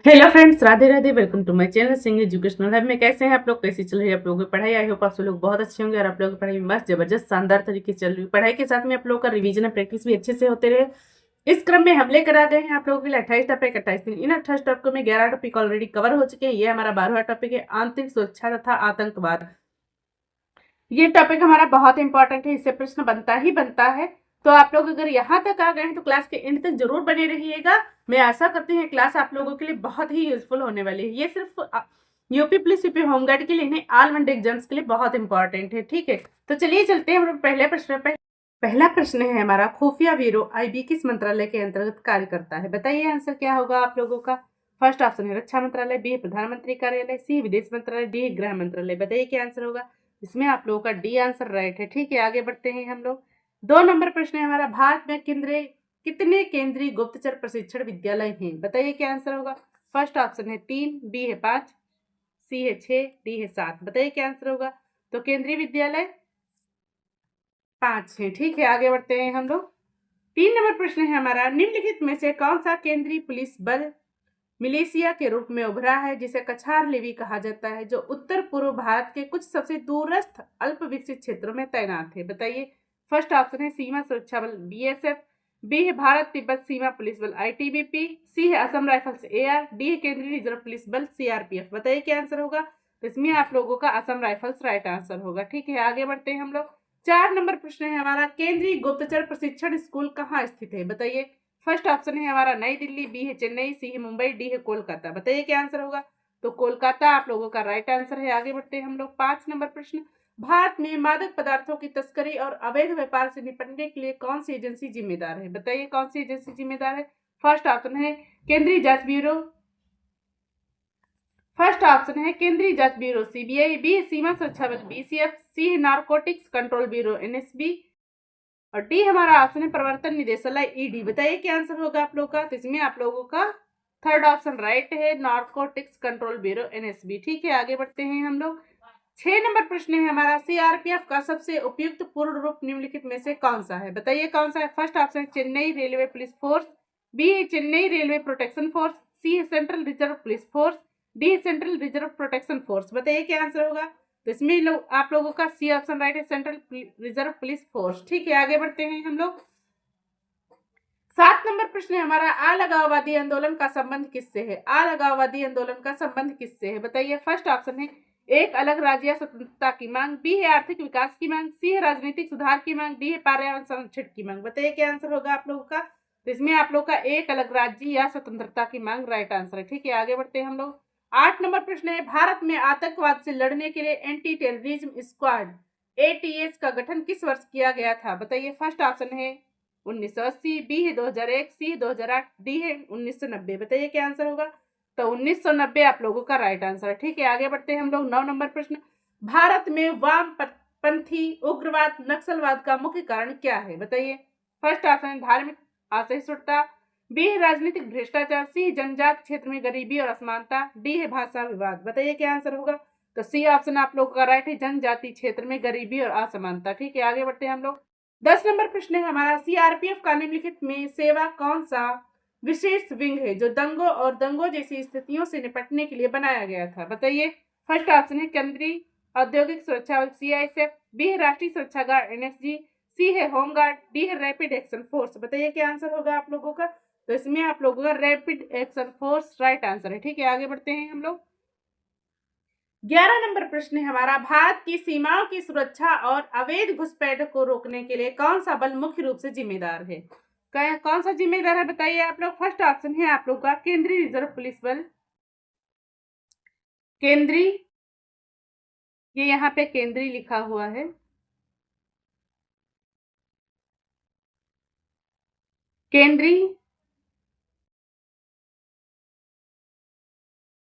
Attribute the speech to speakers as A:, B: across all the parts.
A: Hello friends, Radhe Radhe. Welcome to my channel Singh educational hub में। कैसे हैं आप लोग? कैसी चल रही है आप लोगों की पढ़ाई? आई होप आप सब लोग बहुत अच्छे होंगे और आप लोगों की पढ़ाई मस्त जबरदस्त शानदार तरीके से चल रही है। पढ़ाई के साथ में आप लोगों का रिवीजन और प्रैक्टिस भी अच्छे से होते रहे। इस क्रम में हम लेकर आ गए हैं आप लोगों के लिए 28 टॉपिक 28 दिन। इन 28 टॉपिकों में 11 टॉपिक ऑलरेडी कवर हो चुके हैं। ये हमारा 12वां टॉपिक है, आंतरिक सुरक्षा तथा आतंकवाद। ये टॉपिक हमारा बहुत इंपॉर्टेंट है, इससे प्रश्न बनता ही बनता है। तो आप लोग अगर यहाँ तक आ गए हैं तो क्लास के एंड तक जरूर बने रहिएगा। मैं आशा करती हूँ क्लास आप लोगों के लिए बहुत ही यूजफुल होने वाली है। ये सिर्फ यूपी पुलिस यूपी होमगार्ड के लिए नहीं, ऑल राउंड एग्जाम्स के लिए बहुत इंपॉर्टेंट है। ठीक है, तो चलिए चलते हैं हम लोग पहले प्रश्न पे। पहला प्रश्न है हमारा, खुफिया ब्यूरो आईबी किस मंत्रालय के अंतर्गत कार्य करता है? बताइए आंसर क्या होगा आप लोगों का। फर्स्ट ऑप्शन है रक्षा मंत्रालय, बी है प्रधानमंत्री कार्यालय, सी विदेश मंत्रालय, डी है गृह मंत्रालय। बताइए क्या आंसर होगा। इसमें आप लोगों का डी आंसर राइट है। ठीक है, आगे बढ़ते हैं हम लोग। 2 नंबर प्रश्न है हमारा, भारत में कितने केंद्रीय गुप्तचर प्रशिक्षण विद्यालय हैं? बताइए क्या आंसर होगा। फर्स्ट ऑप्शन है 3, बी है 5, सी है 6, डी है 7। बताइए क्या आंसर होगा। तो केंद्रीय विद्यालय 5 है। ठीक है, आगे बढ़ते हैं हम लोग। 3 नंबर प्रश्न है हमारा, निम्नलिखित में से कौन सा केंद्रीय पुलिस बल मिलिशिया के रूप में उभरा है जिसे कछार लेवी कहा जाता है, जो उत्तर पूर्व भारत के कुछ सबसे दूरस्थ अल्प विकसित क्षेत्रों में तैनात है? बताइए। फर्स्ट ऑप्शन है सीमा सुरक्षा बल बीएसएफ, बी है भारत तिब्बत सीमा पुलिस बल आईटीबीपी, सी है असम राइफल्स एआर, डी है केंद्रीय रिजर्व पुलिस बल सीआरपीएफ। बताइए क्या आंसर होगा। तो इसमें आप लोगों का असम राइफल्स राइट आंसर होगा। ठीक है, आगे बढ़ते हैं हम लोग। 4 नंबर प्रश्न है हमारा, केंद्रीय गुप्तचर प्रशिक्षण स्कूल कहाँ स्थित है? बताइए। फर्स्ट ऑप्शन है हमारा नई दिल्ली, बी है चेन्नई, सी है मुंबई, डी है कोलकाता। बताइए क्या आंसर होगा। तो कोलकाता आप लोगों का राइट आंसर है। आगे बढ़ते हैं हम लोग। 5 नंबर प्रश्न, भारत में मादक पदार्थों की तस्करी और अवैध व्यापार से निपटने के लिए कौन सी एजेंसी जिम्मेदार है? बताइए कौन सी एजेंसी जिम्मेदार है। फर्स्ट ऑप्शन है केंद्रीय जांच ब्यूरो, फर्स्ट ऑप्शन है केंद्रीय जांच ब्यूरो सीबीआई, बी है सीमा सुरक्षा बल बीसीएफ, सी है नारकोटिक्स कंट्रोल ब्यूरो एनएसबी, और डी हमारा ऑप्शन है प्रवर्तन निदेशालय ईडी। बताइए क्या आंसर होगा आप लोगों का। तो इसमें आप लोगों का थर्ड ऑप्शन राइट है, नार्कोटिक्स कंट्रोल ब्यूरो एनएसबी। ठीक है, आगे बढ़ते हैं हम लोग। 6 नंबर प्रश्न है हमारा, सीआरपीएफ का सबसे उपयुक्त पूर्ण रूप निम्नलिखित में से कौन सा है? बताइए कौन सा है। First option Chennai railway police force, B है Chennai railway protection force, C है central reserve police force, D है सेंट्रल रिजर्व प्रोटेक्शन फोर्स। बताइए क्या आंसर होगा। तो इसमें लोग आप लोगों का सी ऑप्शन राइट है, सेंट्रल रिजर्व पुलिस फोर्स। ठीक है, आगे बढ़ते हैं हम लोग। 7 नंबर प्रश्न है हमारा, अलगाववादी आंदोलन का संबंध किससे है? अलगाववादी आंदोलन का संबंध किससे है? बताइए। फर्स्ट ऑप्शन है एक अलग राज्य स्वतंत्रता की मांग, बी है आर्थिक विकास की मांग, सी है राजनीतिक सुधार की मांग, डी है पर्यावरण संरक्षण की मांग। बताइए क्या आंसर होगा आप लोगों का। तो इसमें आप लोग का एक अलग राज्य या स्वतंत्रता की मांग राइट आंसर है। ठीक है, आगे बढ़ते हैं हम लोग। 8 नंबर प्रश्न है, भारत में आतंकवाद से लड़ने के लिए एंटी टेररिज्म स्क्वाड एटीएस का गठन किस वर्ष किया गया था? बताइए। फर्स्ट ऑप्शन है 1980, बी है 2001, सी 2008, डी है 1990। बताइए क्या आंसर होगा। तो 1990 आप लोगों का राइट आंसर है। ठीक है, आगे बढ़ते हैं हम लोग। 9 नंबर प्रश्न, भारत में वामपंथी उग्रवाद नक्सलवाद का मुख्य कारण क्या है? बताइए। फर्स्ट ऑप्शन है धार्मिक असहिष्णुता, बी है राजनीतिक भ्रष्टाचार, सी जनजाति क्षेत्र में गरीबी और असमानता, डी है भाषा विवाद। बताइए क्या आंसर होगा। तो सी ऑप्शन आप लोगों का राइट है, जनजाति क्षेत्र में गरीबी और असमानता। ठीक है, आगे बढ़ते हैं हम लोग। 10 नंबर प्रश्न है हमारा, सीआरपीएफ का निम्नलिखित में सेवा कौन सा विशेष विंग है जो दंगों और दंगों जैसी स्थितियों से निपटने के लिए बनाया गया था? बताइए। फर्स्ट ऑप्शन है केंद्रीय औद्योगिक सुरक्षा बल सीआईएसएफ, बी है राष्ट्रीय सुरक्षा गार्ड एनएसजी, सी है होमगार्ड, डी है रैपिड एक्शन फोर्स। बताइए क्या आंसर होगा आप लोगों का। तो इसमें आप लोगों का rapid action force right answer है। ठीक है, आगे बढ़ते हैं हम लोग। 11 नंबर प्रश्न है हमारा, भारत की सीमाओं की सुरक्षा और अवैध घुसपैठ को रोकने के लिए कौन सा बल मुख्य रूप से जिम्मेदार है? कौन सा जिम्मेदार है बताइए आप लोग। फर्स्ट ऑप्शन है आप लोग का केंद्रीय रिजर्व पुलिस बल, केंद्रीय, ये यहाँ पे केंद्रीय लिखा हुआ है, केंद्रीय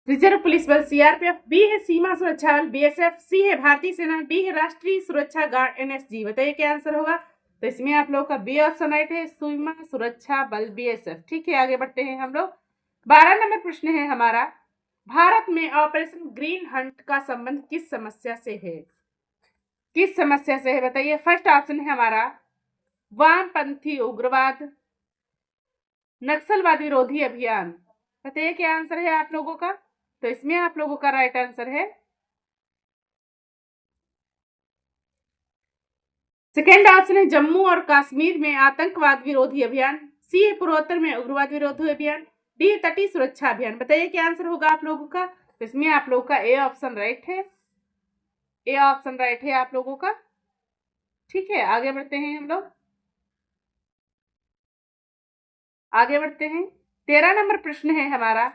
A: रिजर्व पुलिस बल सीआरपीएफ, बी है सीमा सुरक्षा बल बीएसएफ, सी है भारतीय सेना, डी है राष्ट्रीय सुरक्षा गार्ड एनएसजी। बताइए क्या आंसर होगा। तो इसमें आप लोग का बी ऑप्शन राइट है, सीमा सुरक्षा बल बीएसएफ। ठीक है, आगे बढ़ते हैं हम लोग। 12 नंबर प्रश्न है हमारा, भारत में ऑपरेशन ग्रीन हंट का संबंध किस समस्या से है? किस समस्या से है बताइए। फर्स्ट ऑप्शन है हमारा वामपंथी उग्रवाद, नक्सलवाद विरोधी अभियान, बताइए क्या आंसर है आप लोगों का। तो इसमें आप लोगों का राइट आंसर है सेकेंड ऑप्शन है जम्मू और कश्मीर में आतंकवाद विरोधी अभियान, सी है पूर्वोत्तर में उग्रवाद विरोधी अभियान, डी है तटीय सुरक्षा अभियान। बताइए क्या आंसर होगा आप लोगों का। तो इसमें आप लोगों का ए ऑप्शन राइट है, ए ऑप्शन राइट है आप लोगों का। ठीक है, आगे बढ़ते हैं हम लोग, आगे बढ़ते हैं। 13 नंबर प्रश्न है हमारा,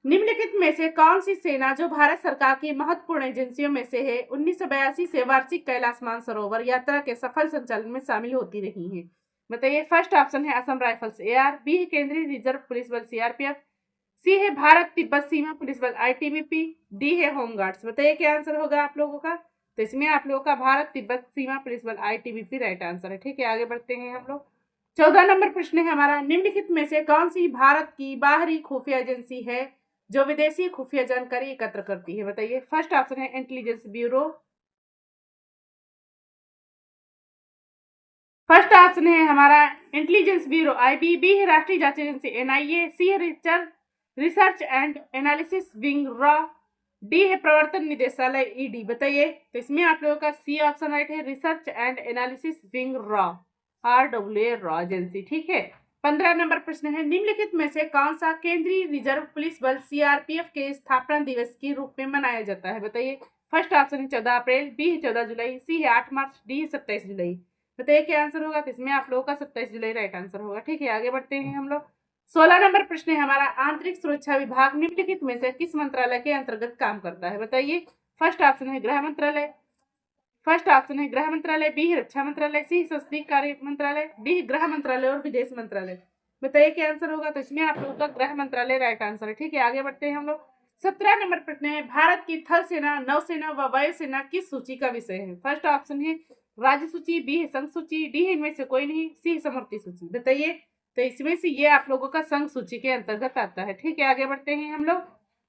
A: निम्नलिखित में से कौन सी सेना जो भारत सरकार की महत्वपूर्ण एजेंसियों में से है 1982 से वार्षिक कैलाश मानसरोवर यात्रा के सफल संचालन में शामिल होती रही है। बताइए। फर्स्ट ऑप्शन है असम राइफल्स एआर, बी है केंद्रीय रिजर्व पुलिस बल सीआरपीएफ, सी है भारत तिब्बत सीमा पुलिस बल आईटीबीपी, डी है होमगार्ड्स। बताइए क्या आंसर होगा आप लोगों का। तो इसमें आप लोगों का भारत तिब्बत सीमा पुलिस बल आईटीबीपी राइट आंसर है। ठीक है, आगे बढ़ते हैं हम लोग। 14 नंबर प्रश्न है हमारा, निम्नलिखित में से कौन सी भारत की बाहरी खुफिया एजेंसी है जो विदेशी खुफिया जानकारी एकत्र करती है। बताइए। फर्स्ट ऑप्शन है इंटेलिजेंस ब्यूरो, फर्स्ट ऑप्शन है हमारा इंटेलिजेंस ब्यूरो आईबी, बी है राष्ट्रीय जांच एजेंसी एनआईए, सी है research and analysis wing raw, D है प्रवर्तन निदेशालय ईडी। बताइए। तो इसमें आप लोगों का सी ऑप्शन राइट है, research and analysis wing raw, RWA raw agency. ठीक है। 15 नंबर प्रश्न है, निम्नलिखित में से कौन सा केंद्रीय रिजर्व पुलिस बल सीआरपीएफ के स्थापना दिवस के रूप में मनाया जाता है। बताइए। फर्स्ट ऑप्शन है 14 अप्रैल, बी है 14 जुलाई, सी है 8 मार्च, डी है 27 जुलाई। बताइए क्या आंसर होगा। तो इसमें आप लोगों का 27 जुलाई राइट आंसर होगा। ठीक है, आगे बढ़ते हैं हम लोग। 16 नंबर प्रश्न है हमारा, आंतरिक सुरक्षा विभाग निम्नलिखित में से किस मंत्रालय के अंतर्गत काम करता है। बताइए। फर्स्ट ऑप्शन है गृह मंत्रालय, फर्स्ट ऑप्शन है गृह मंत्रालय, बी है रक्षा मंत्रालय, सी संसदीय कार्य मंत्रालय, डी गृह मंत्रालय और विदेश मंत्रालय। बताइए क्या आंसर होगा। तो इसमें आप लोगों का गृह मंत्रालय राइट आंसर है। ठीक है, आगे बढ़ते हैं हम लोग। 17 नंबर प्रश्न है, भारत की थल सेना, नौसेना व वायुसेना किस सूची का विषय है। फर्स्ट ऑप्शन है राज्य सूची, बी है संघ सूची, डी है इनमें से कोई नहीं, सी है समवर्ती सूची। बताइए। तो इसमें से ये आप लोगों का संघ सूची के अंतर्गत आता है। ठीक है, आगे बढ़ते हैं हम लोग।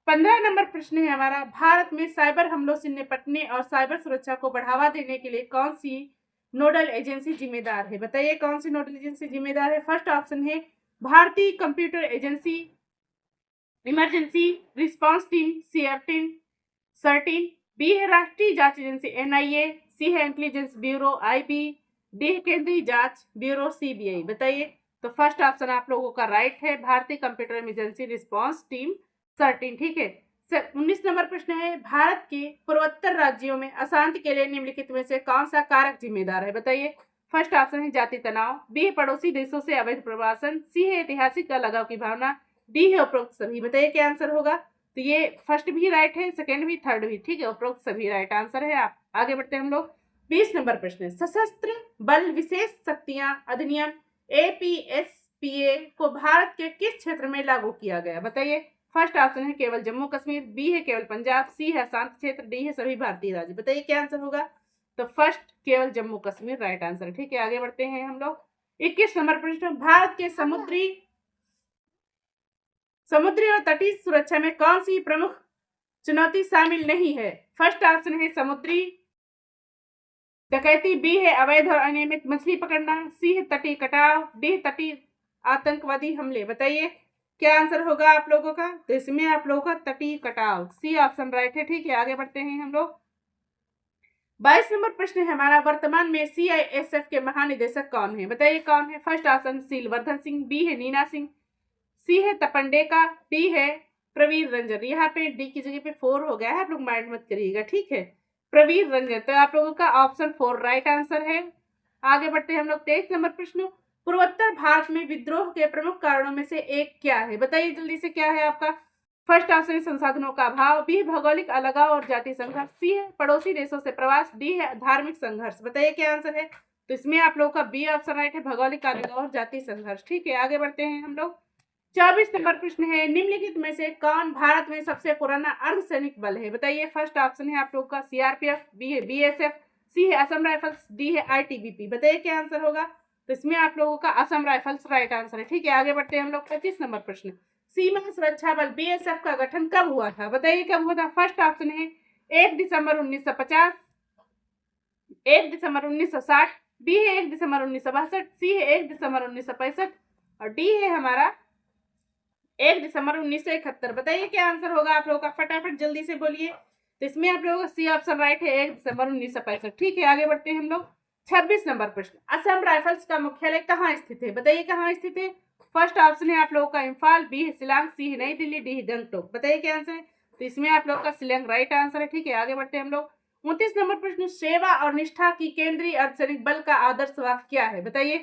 A: 15 नंबर प्रश्न है हमारा, भारत में साइबर हमलों से निपटने और साइबर सुरक्षा को बढ़ावा देने के लिए कौन सी नोडल एजेंसी जिम्मेदार है। बताइए कौन सी नोडल एजेंसी जिम्मेदार है। फर्स्ट ऑप्शन है भारतीय computer agency emergency response team CERTIN, B है राष्ट्रीय जांच एजेंसी एनआईए, सी है इंटेलिजेंस ब्यूरो आईबी, डी है केंद्रीय जांच ब्यूरो सीबीआई। बताइए। तो फर्स्ट ऑप्शन आप लोगों का राइट है, भारतीय computer emergency response team CERTIN। ठीक है। 19 नंबर प्रश्न है, भारत के पूर्वोत्तर राज्यों में अशांति के लिए निम्नलिखित में से कौन सा कारक जिम्मेदार है। बताइए। फर्स्ट ऑप्शन है जाति तनाव, बी है पड़ोसी देशों से अवैध प्रवासन, सी है ऐतिहासिक लगाव की भावना, डी है उपरोक्त सभी। बताइए क्या आंसर होगा। तो ये फर्स्ट भी राइट है, सेकंड भी, थर्ड भी। ठीक है, उपरोक्त सभी राइट आंसर है। आप आगे बढ़ते हैं हम लोग। 20 नंबर प्रश्न, सशस्त्र बल विशेष शक्तियां अधिनियम APSPA को भारत के किस क्षेत्र में लागू किया गया। बताइए। फर्स्ट ऑप्शन है केवल जम्मू कश्मीर, बी है केवल पंजाब, सी है शांत क्षेत्र, डी है सभी भारतीय राज्य। बताइए क्या आंसर होगा। तो फर्स्ट केवल जम्मू कश्मीर राइट आंसर। ठीक है, आगे बढ़ते हैं हम लोग। 21 नंबर प्रश्न, भारत के समुद्री और तटीय सुरक्षा में कौन सी प्रमुख चुनौती शामिल नहीं है। फर्स्ट ऑप्शन है समुद्री डकैती, बी है अवैध और अनियमित मछली पकड़ना, सी है तटीय कटाव, डी तटीय आतंकवादी हमले। बताइए क्या आंसर होगा आप लोगों का। तो इसमें आप लोगों का तटीय कटाव, सी ऑप्शन राइट है। ठीक है, आगे बढ़ते हैं हम लोग। 22 नंबर प्रश्न है हमारा, वर्तमान में CISF के महानिदेशक कौन है। बताइए कौन है। फर्स्ट ऑप्शन सीलवर्धन सिंह, बी है नीना सिंह, सी है तपंडे का, डी है प्रवीर रंजन। यहाँ पे डी की जगह पे 4 हो गया है, आप लोग माइंड मत करिएगा। ठीक है, प्रवीर रंजन। तो आप लोगों का ऑप्शन 4 राइट आंसर है। आगे बढ़ते हैं हम लोग। 23 नंबर प्रश्न, पूर्वोत्तर भारत में विद्रोह के प्रमुख कारणों में से एक क्या है। बताइए जल्दी से क्या है आपका। फर्स्ट ऑप्शन संसाधनों का अभाव, बी भौगोलिक अलगाव और जातीय संघर्ष, सी है पड़ोसी देशों से प्रवास, डी है धार्मिक संघर्ष। बताइए क्या आंसर है। तो इसमें आप लोगों का बी ऑप्शन राइट है, भौगोलिक अलगाव और जातीय संघर्ष। ठीक है, आगे बढ़ते हैं हम लोग। 24 नंबर प्रश्न है, निम्नलिखित में से कौन भारत में सबसे पुराना अर्धसैनिक बल है। बताइए। फर्स्ट ऑप्शन है आप लोग का CRPF, बी है BSF, सी है असम राइफल्स, डी है ITBP। बताइए क्या आंसर होगा। तो इसमें आप लोगों का असम राइफल्स राइट आंसर है। ठीक है, आगे बढ़ते हैं हम लोग। 25 नंबर प्रश्न, सीमा सुरक्षा बल BSF का गठन कब हुआ था। बताइए कब हुआ था। फर्स्ट ऑप्शन है 1 दिसंबर 1950, 1 दिसंबर 1960, बी है 1 दिसंबर 1962, सी है 1 दिसंबर 1965 और डी है हमारा 1 दिसंबर 1971। बताइए क्या आंसर होगा आप लोगों का, फटाफट जल्दी से बोलिए। तो इसमें आप लोगों का सी ऑप्शन राइट है, 1 दिसंबर 1965। ठीक है, आगे बढ़ते हैं हम लोग। 26 नंबर प्रश्न, असम राइफल्स का मुख्यालय कहाँ स्थित है? बताइए कहाँ स्थित है। फर्स्ट ऑप्शन है आप लोगों का इम्फाल, बी है शिलांग, सी है नई दिल्ली, डी है गंगटोक। बताइए क्या आंसर है। तो इसमें आप लोग का शिलांग राइट आंसर है। ठीक है, आगे बढ़ते हैं हम लोग। 29 नंबर प्रश्न, सेवा और निष्ठा की केंद्रीय अर्धसैनिक बल का आदर्श वाक्य क्या है? बताइए।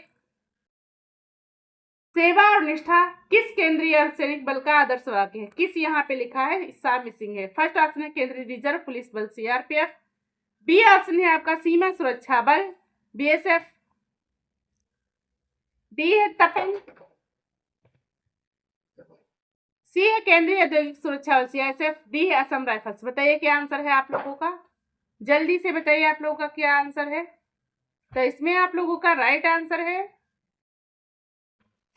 A: सेवा और निष्ठा किस केंद्रीय अर्धसैनिक बल का आदर्श वाक्य है? किस यहाँ पे लिखा है, सा मिसिंग है। फर्स्ट ऑप्शन है केंद्रीय रिजर्व पुलिस बल सीआरपीएफ, बी ऑप्शन है आपका सीमा सुरक्षा बल बीएसएफ, डी है तपन, सी है केंद्रीय औद्योगिक सुरक्षा बल सीआईएसएफ, डी है असम राइफल्स। बताइए क्या आंसर है आप लोगों का, जल्दी से बताइए आप लोगों का क्या आंसर है। तो इसमें आप लोगों का राइट आंसर है,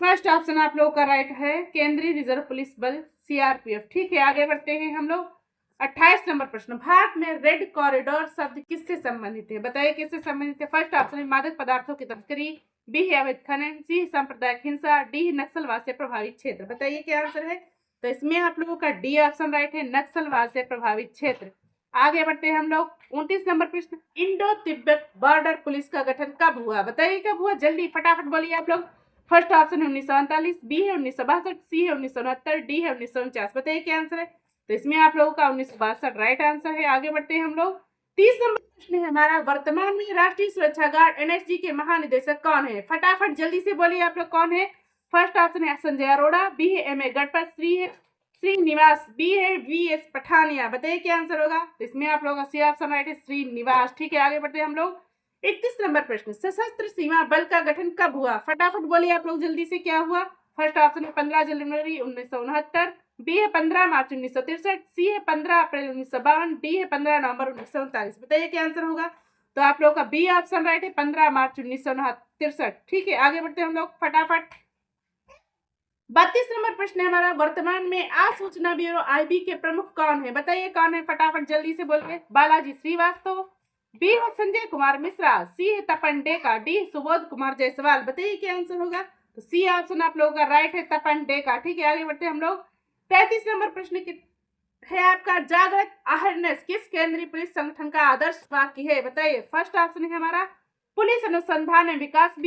A: फर्स्ट ऑप्शन आप लोगों का राइट है, केंद्रीय रिजर्व पुलिस बल सीआरपीएफ। ठीक है, आगे बढ़ते हैं हम लोग। 28 नंबर प्रश्न, भारत में रेड कॉरिडोर शब्द किससे संबंधित है? बताइए किससे संबंधित है। फर्स्ट ऑप्शन है मादक पदार्थों की तस्करी, बी है अवैध खनन, सी है सांप्रदायिक हिंसा, डी है नक्सलवाद से प्रभावित क्षेत्र। बताइए क्या आंसर है। तो इसमें आप लोगों का डी ऑप्शन राइट है, नक्सलवाद से प्रभावित क्षेत्र। आगे बढ़ते हैं हम लोग। 29 नंबर प्रश्न, इंडो तिब्बत बॉर्डर पुलिस का गठन कब हुआ? बताइए कब हुआ, जल्दी फटाफट बोलिए आप लोग। फर्स्ट ऑप्शन है 1947, बी है 1962, सी है 1969, डी है 1949। बताइए क्या आंसर है। तो इसमें आप लोगों का 1962 राइट आंसर है। आगे बढ़ते हैं हम लोग। 30 नंबर प्रश्न है हमारा, वर्तमान में राष्ट्रीय सुरक्षा गार्ड एनएसजी के महानिदेशक कौन है? फटाफट जल्दी से बोलिए आप लोग कौन है। फर्स्ट ऑप्शन है संजय अरोड़ा, बी है एम ए गणपत, सी है श्रीनिवास, डी है वी एस पठानिया। बताइए क्या आंसर होगा। तो इसमें आप लोगों का सी ऑप्शन राइट है, श्रीनिवास। ठीक है, आगे बढ़ते हैं हम लोग। 31 नंबर प्रश्न, सशस्त्र सीमा बल का गठन कब हुआ? फटाफट बोलिए आप लोग जल्दी से, क्या हुआ। फर्स्ट ऑप्शन है 15 जनवरी 1969, बी है 15 मार्च 1963, सी है 15 अप्रैल 1952, डी है 15 नवंबर 1939। बताइए क्या आंसर होगा। तो आप लोग का बी ऑप्शन राइट है, 15 मार्च 1963। ठीक है, आगे बढ़ते हैं हम लोग फटाफट। 32 नंबर प्रश्न है हमारा, वर्तमान में आसूचना ब्यूरो आईबी के प्रमुख कौन है? बताइए कौन है, फटाफट जल्दी से बोलिए। बालाजी श्रीवास्तव, बी है संजय कुमार मिश्रा, सी है तपन डेका, डी सुबोध कुमार जायसवाल। बताइए क्या आंसर होगा। तो सी ऑप्शन आप लोगों का राइट है, तपन डेका। ठीक है, आगे बढ़ते हैं हम लोग। 33 नंबर प्रश्न है आपका, जागृत अवेयरनेस किस केंद्रीय पुलिस संगठन का आदर्श वाक्य है? बताइए। फर्स्ट ऑप्शन है हमारा पुलिस अनुसंधान एवं विकास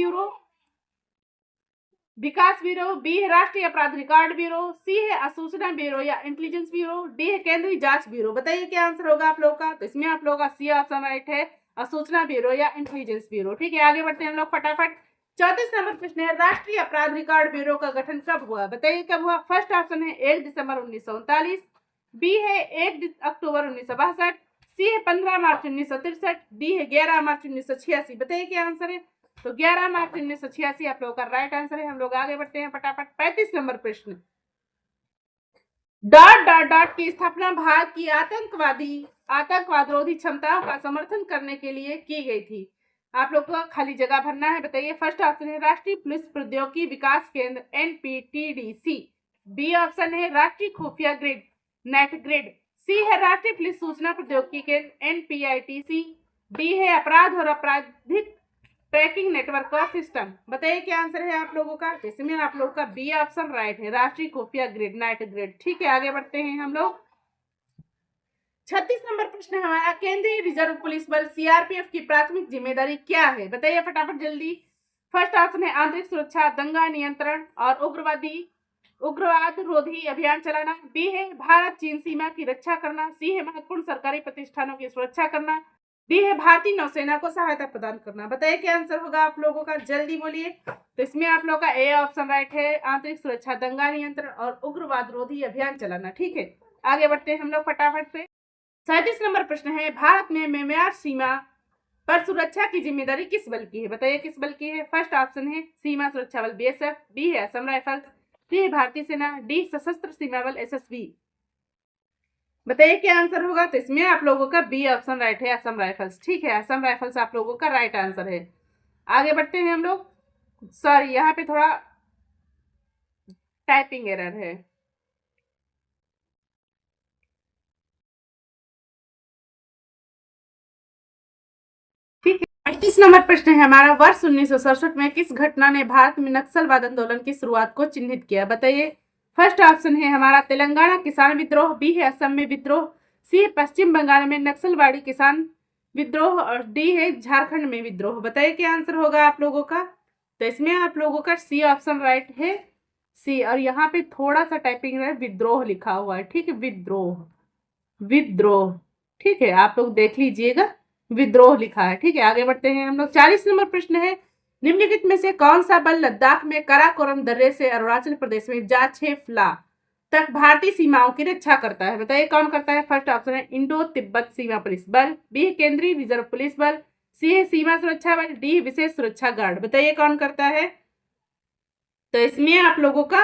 A: ब्यूरो, बी है राष्ट्रीय अपराध रिकॉर्ड ब्यूरो, सी है असूचना ब्यूरो या इंटेलिजेंस ब्यूरो, डी है केंद्रीय जांच ब्यूरो। बताइए क्या आंसर होगा आप लोगों का। तो इसमें आप लोगों का सी ऑप्शन राइट है, असूचना ब्यूरो या इंटेलिजेंस ब्यूरो। ठीक है, आगे बढ़ते हैं हम लोग फटाफट। 34 नंबर प्रश्न है, राष्ट्रीय अपराध रिकॉर्ड ब्यूरो का गठन कब हुआ? बताइए कब हुआ। फर्स्ट ऑप्शन है 1 दिसंबर 1939, बी है 1 अक्टूबर 1962, सी है 15 मार्च 1963, डी है 11 मार्च 1986। बताइए क्या आंसर है। तो 11 मार्च 1986 आप लोगों का राइट आंसर है। हम लोग आगे बढ़ते हैं फटाफट। 35 नंबर प्रश्न, डॉट डॉट डॉट की स्थापना भारत की आतंकवाद रोधी क्षमताओं का समर्थन करने के लिए की गई थी। आप लोग को खाली जगह भरना है। बताइए। फर्स्ट ऑप्शन है राष्ट्रीय पुलिस प्रौद्योगिकी विकास केंद्र एनपीटीडीसी, बी ऑप्शन है राष्ट्रीय खुफिया ग्रिड नेट ग्रिड, सी है राष्ट्रीय पुलिस सूचना प्रौद्योगिकी केंद्र एनपीआईटीसी, डी है अपराध और आपराधिक ट्रैकिंग नेटवर्क का सिस्टम। बताइए क्या आंसर है आप लोगों का। इसमें आप लोगों का बी ऑप्शन राइट है, राष्ट्रीय खुफिया ग्रिड नाइट ग्रिड। ठीक है, आगे बढ़ते हैं हम लोग। 36 नंबर प्रश्न है हमारा, केंद्रीय रिजर्व पुलिस बल सीआरपीएफ की प्राथमिक जिम्मेदारी क्या है? बताइए फटाफट जल्दी। फर्स्ट ऑप्शन है आंतरिक सुरक्षा, दंगा नियंत्रण और उग्रवाद रोधी अभियान चलाना, बी है भारत चीन सीमा की रक्षा करना, सी है महत्वपूर्ण सरकारी प्रतिष्ठानों की सुरक्षा करना, डी है भारतीय नौसेना को सहायता प्रदान करना। बताइए क्या आंसर होगा आप लोगों का, जल्दी बोलिए। तो इसमें आप लोगों का ए ऑप्शन राइट है, आंतरिक सुरक्षा, दंगा नियंत्रण और उग्रवाद रोधी अभियान चलाना। ठीक है, आगे बढ़ते हैं हम लोग फटाफट से। 37 नंबर प्रश्न है, भारत में म्यांमार सीमा पर सुरक्षा की जिम्मेदारी किस बल की है? बताइए किस बल की है। फर्स्ट ऑप्शन है सीमा सुरक्षा बल बीएसएफ, बी है असम राइफल्स, सी है भारतीय सेना, डी सशस्त्र सीमा बल एसएसबी। बताइए क्या आंसर होगा। तो इसमें आप लोगों का बी ऑप्शन राइट है, असम राइफल्स। ठीक है, असम राइफल्स आप लोगों का राइट आंसर है। आगे बढ़ते हैं हम लोग। सॉरी, यहाँ पे थोड़ा टाइपिंग एरर है। ठीक है, 38 नंबर प्रश्न है हमारा, वर्ष 1967 में किस घटना ने भारत में नक्सलवाद आंदोलन की शुरुआत को चिन्हित किया? बताइए। फर्स्ट ऑप्शन है हमारा तेलंगाना किसान विद्रोह, बी है असम में विद्रोह, सी है पश्चिम बंगाल में नक्सलवाड़ी किसान विद्रोह और डी है झारखंड में विद्रोह। बताइए क्या आंसर होगा आप लोगों का। तो इसमें आप लोगों का सी ऑप्शन राइट है, सी। और यहाँ पे थोड़ा सा टाइपिंग है, विद्रोह लिखा हुआ है, ठीक है, विद्रोह, विद्रोह, ठीक है, आप लोग देख लीजिएगा, विद्रोह लिखा है, ठीक है। आगे बढ़ते हैं हम लोग। 40 नंबर प्रश्न है, निम्नलिखित में से कौन सा बल लद्दाख में काराकोरम दर्रे से अरुणाचल प्रदेश में जाछेफला तक भारतीय सीमाओं की रक्षा करता है। बताइए कौन करता है। फर्स्ट ऑप्शन है इंडो तिब्बत सीमा पुलिस बल, बी केंद्रीय रिजर्व पुलिस बल, सी है सीमा सुरक्षा बल, डी विशेष सुरक्षा गार्ड। बताइए कौन करता है। तो इसमें आप लोगों का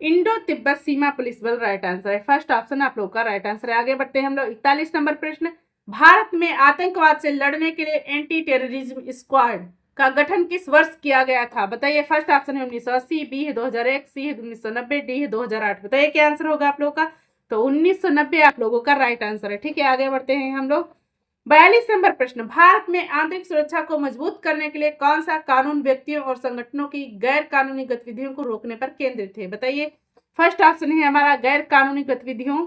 A: इंडो तिब्बत सीमा पुलिस बल राइट आंसर है। फर्स्ट ऑप्शन आप लोगों का राइट आंसर है। आगे बढ़ते हैं हम लोग। 41 नंबर प्रश्न, भारत में आतंकवाद से लड़ने के लिए एंटी टेररिज्म स्क्वाड का गठन किस वर्ष किया गया था। बताइए। फर्स्ट ऑप्शन है 1980, बी है 2001, सी है 1990, डी है 2008। बताइए क्या आंसर होगा आप लोगों का। तो 1990 आप लोगों का राइट आंसर है, ठीक है। आगे बढ़ते हैं हम लोग। 42 नंबर प्रश्न, भारत में आंतरिक सुरक्षा को मजबूत करने के लिए कौन सा कानून व्यक्तियों और संगठनों की गैर कानूनी गतिविधियों को रोकने पर केंद्रित है। बताइए। फर्स्ट ऑप्शन है हमारा गैर कानूनी गतिविधियों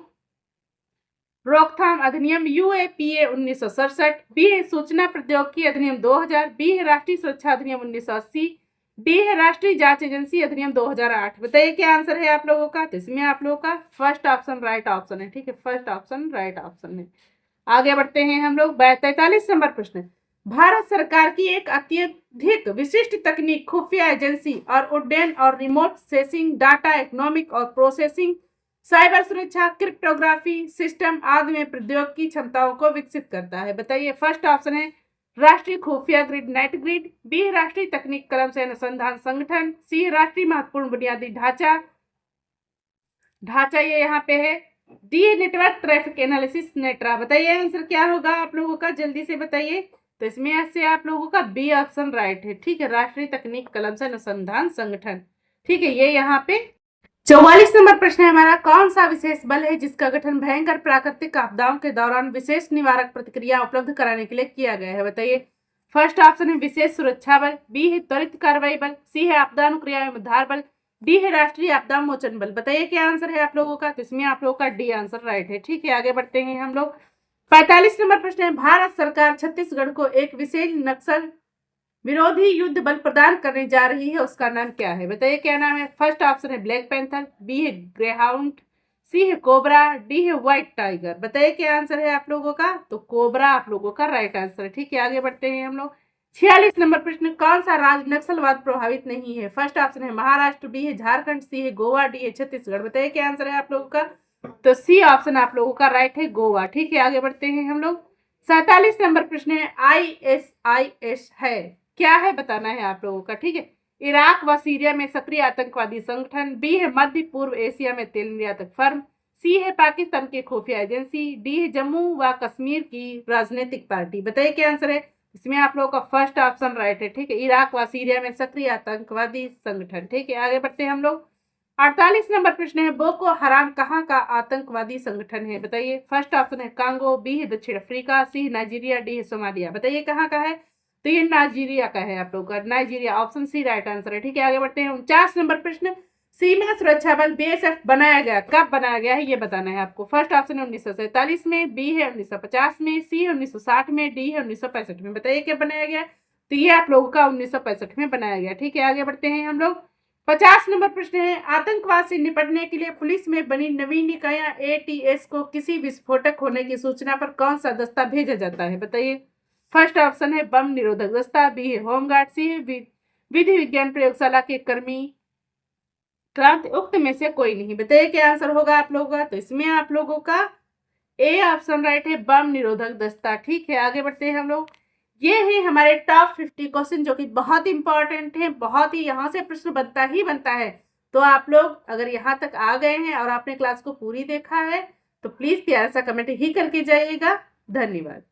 A: रोकथाम अधिनियम यूएपीए 1967, बी है सूचना प्रौद्योगिकी अधिनियम 2000, बी है राष्ट्रीय सुरक्षा अधिनियम 1980, डी है राष्ट्रीय जांच एजेंसी अधिनियम 2008। बताइए क्या आंसर है आप लोगों का। तो इसमें आप लोगों का फर्स्ट ऑप्शन राइट ऑप्शन है, ठीक है, फर्स्ट ऑप्शन राइट ऑप्शन है। आगे बढ़ते हैं हम लोग। 43 नंबर प्रश्न, भारत सरकार की एक अत्यधिक विशिष्ट तकनीक खुफिया एजेंसी और उड्डयन और रिमोट सेंसिंग, डाटा इकोनॉमिक और प्रोसेसिंग, साइबर सुरक्षा, क्रिप्टोग्राफी सिस्टम आदि में प्रौद्योगिकी क्षमताओं को विकसित करता है। बताइए। फर्स्ट ऑप्शन है राष्ट्रीय खुफिया ग्रिड नेट ग्रिड, बी राष्ट्रीय तकनीक कलम से अनुसंधान संगठन, सी राष्ट्रीय महत्वपूर्ण बुनियादी ढांचा ढांचा ये यहाँ पे है, डी नेटवर्क ट्रैफिक एनालिसिस नेट्रा। बताइए आंसर क्या होगा आप लोगों का, जल्दी से बताइए। तो इसमें से आप लोगों का बी ऑप्शन राइट है, ठीक है, राष्ट्रीय तकनीक कलम से अनुसंधान संगठन, ठीक है, ये यहाँ पे। 44 नंबर प्रश्न है हमारा, कौन सा विशेष बल है जिसका गठन भयंकर प्राकृतिक आपदाओं के दौरान विशेष निवारक प्रतिक्रिया उपलब्ध कराने के लिए किया गया है। बताइए। फर्स्ट ऑप्शन है विशेष सुरक्षा बल, बी है त्वरित कार्रवाई बल, सी है आपदा अनुक्रिया एवं उद्धार बल, डी है राष्ट्रीय आपदा मोचन बल। बताइए क्या आंसर है आप लोगों का। तो इसमें आप लोगों का डी आंसर राइट है, ठीक है। आगे बढ़ते हैं हम लोग। 45 नंबर प्रश्न है, भारत सरकार छत्तीसगढ़ को एक विशेष नक्सल विरोधी युद्ध बल प्रदान करने जा रही है, उसका नाम क्या है। बताइए क्या नाम है। फर्स्ट ऑप्शन है ब्लैक पैंथर, बी है ग्रेहाउंड, सी है कोबरा, डी है व्हाइट टाइगर। बताइए क्या आंसर है आप लोगों का। तो कोबरा आप लोगों का राइट आंसर है, ठीक है। आगे बढ़ते हैं हम लोग। 46 नंबर प्रश्न, कौन सा राज्य नक्सलवाद प्रभावित नहीं है। फर्स्ट ऑप्शन है महाराष्ट्र, बी है झारखंड, सी है गोवा, डी है छत्तीसगढ़। बताइए क्या आंसर है आप लोगों का। तो सी ऑप्शन आप लोगों का राइट है, गोवा, ठीक है। आगे बढ़ते हैं हम लोग। 47 नंबर प्रश्न है, ISIS है क्या है, बताना है आप लोगों का, ठीक है। इराक व सीरिया में सक्रिय आतंकवादी संगठन, बी है मध्य पूर्व एशिया में तेल निर्यातक फर्म, सी है पाकिस्तान की खुफिया एजेंसी, डी है जम्मू व कश्मीर की राजनीतिक पार्टी। बताइए क्या आंसर है। इसमें आप लोगों का फर्स्ट ऑप्शन राइट है, ठीक है, इराक व सीरिया में सक्रिय आतंकवादी संगठन, ठीक है। आगे बढ़ते हैं हम लोग। 48 नंबर प्रश्न है, बोको हराम कहाँ का आतंकवादी संगठन है। बताइए। फर्स्ट ऑप्शन है कांगो, बी है दक्षिण अफ्रीका, सी है नाइजीरिया, डी है सोमालिया। बताइए कहाँ का है। तो ये नाइजीरिया का है आप लोगों का, Nigeria, option C right answer है, ठीक है। आगे बढ़ते हैं। 49 नंबर प्रश्न, सीमा सुरक्षा बल बीएसएफ बनाया गया, कब बनाया गया है ये बताना है आपको। फर्स्ट ऑप्शन है 1947 में, बी है 1950 में, सी है 1960 में, डी है 1965 में। बताइए क्या बनाया गया। तो ये आप लोगों का 1965 में बनाया गया, ठीक है। आगे बढ़ते हैं हम लोग। 50 नंबर प्रश्न है, आतंकवाद से निपटने के लिए पुलिस में बनी नवीन इकाइयां ATS को किसी विस्फोटक होने की सूचना पर कौन सा दस्ता भेजा जाता है। बताइए। फर्स्ट ऑप्शन है बम निरोधक दस्ता, बी है होमगार्ड, सी है विधि विज्ञान प्रयोगशाला के कर्मी, क्रांति उक्त में से कोई नहीं। बताइए क्या आंसर होगा आप लोगों का। तो इसमें आप लोगों का ए ऑप्शन राइट है, बम निरोधक दस्ता, ठीक है। आगे बढ़ते हैं हम लोग। ये है हमारे टॉप 50 क्वेश्चन जो कि बहुत इंपॉर्टेंट है, बहुत ही यहाँ से प्रश्न बनता ही बनता है। तो आप लोग अगर यहाँ तक आ गए हैं और आपने क्लास को पूरी देखा है तो प्लीज प्यारा सा कमेंट ही करके जाइएगा। धन्यवाद।